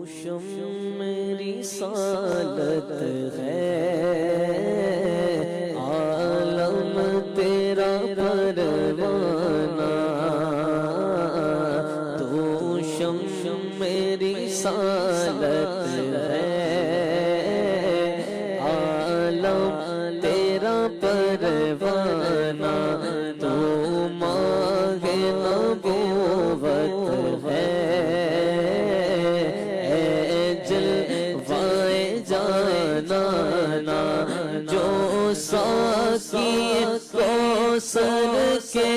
मेरी सालत है, आलम तेरा परवाना, तू शम मेरी सालत है, आलम तेरा परवाना, तू मांगे नबूवत है, जो साकी कौसर के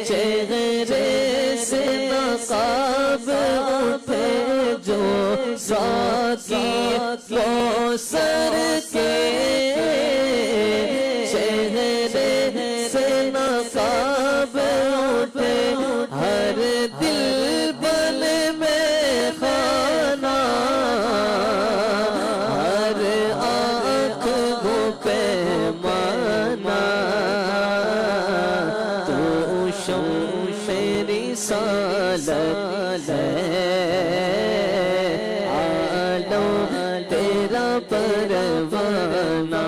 चेहरे से नकाब उठे, जो साकी कौसर के चेहरे से नकाब उठे, हर दिल बन में खाना, मेरी सालत है, आलम तेरा परवाना,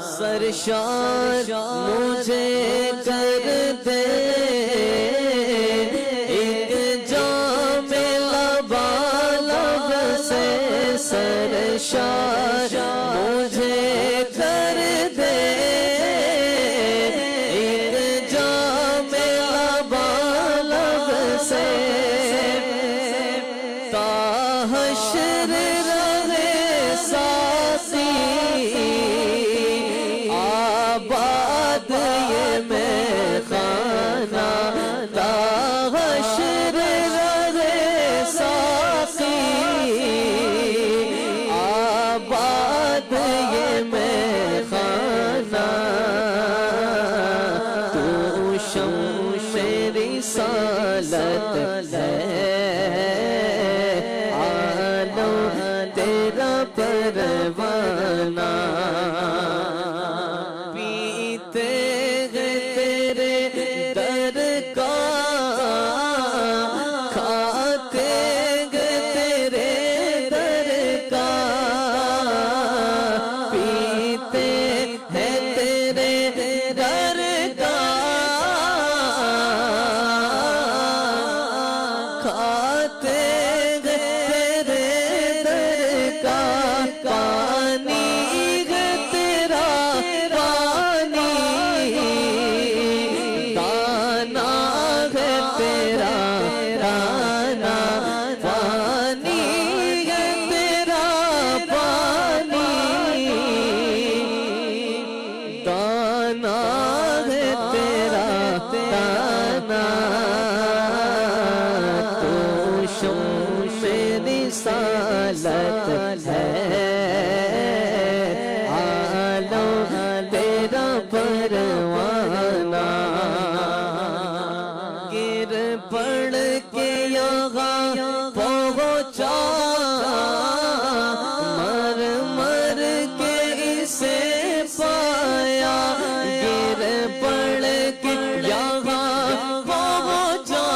सरशार मुझे कर दे एक जामे लबालब से, सरशार मुझे कर दे ताहशर रहे सासी, आबाद ये मैं खाना, ताहशर रहे सासी, आबाद ये मैं खाना, तू शम मेरी सालत है, तेरा परवाना, पीते हैं तेरे दर का, खाते हैं तेरे दर का, पीते हैं तेरे दर का, खाते पानी है तेरा पानी, दाना है तेरा दाना, पानी है तेरा पानी, दाना है तेरा दाना, तू शम मेरी सालत है, आलम तेरा परवाना, गिर पड़ के यहाँ पहुँचा, मर मर के इसे पाया, गिर पड़ के यहाँ पहुँचा,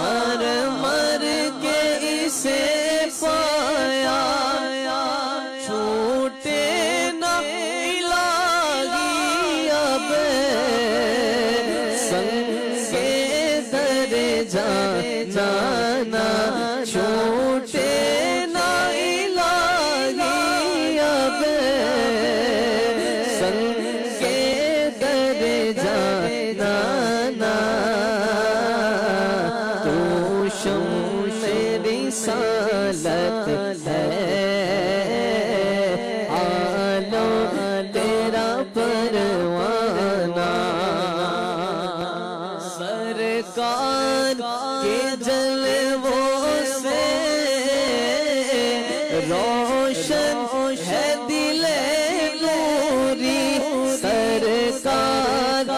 मर मर के इसे पाया, छूटे न इलाही अब संगे दरे जाना, छूटे न इलाही अब संगे दरे जाना, तू शम मेरी सालत है, आलम तेरा परवाना, सरकार के जलवों से रोशन है दिले नूरी, सरकार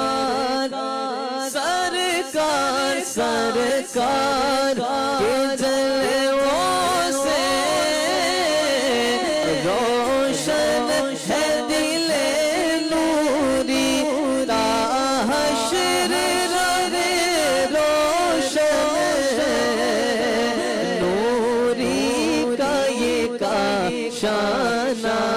सरकार सरकार के जलवों से रोशन है दिले नूरी, ताहशर रोशना